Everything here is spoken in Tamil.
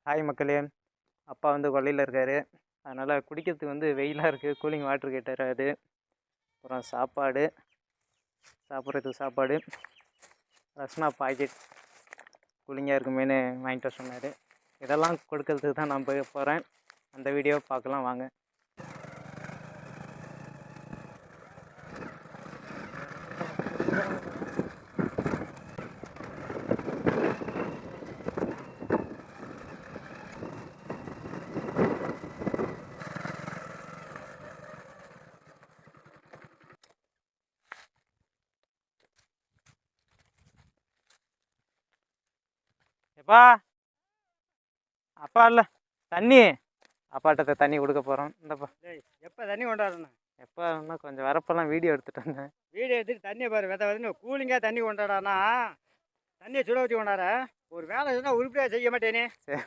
ஹாய் மக்களே. அப்பா வந்து கொல்லையில் இருக்கார். அதனால் குடிக்கிறதுக்கு வந்து வெயிலாக இருக்குது. கூலிங் வாட்டர் கேட்டார். அது அப்புறம் சாப்பிட்றதுக்கு சாப்பாடு ரஸ்னா பாக்கெட் கூலிங்காக இருக்குமேனு வாங்கிட்டு வர சொன்னார். இதெல்லாம் கொடுக்கறதுக்கு தான் நான் போய் போகிறேன். அந்த வீடியோ பார்க்கலாம் வாங்க. எப்பா அப்பா இல்லை தண்ணி அப்பாட்ட தண்ணி கொடுக்க போகிறோம். இந்தப்பா எப்போ தண்ணி கொண்டாடணும்? எப்போ இன்னும் கொஞ்சம் வரப்பெல்லாம் வீடியோ எடுத்துகிட்டு வந்தேன். வீடியோ எடுத்துட்டு தண்ணியை பாரு வித கூலிங்காக தண்ணி கொண்டாடானா தண்ணியை சுட வச்சு கொண்டாட ஒரு வேலை இருந்தால் உருப்படியாக செய்ய மாட்டேனே. சரி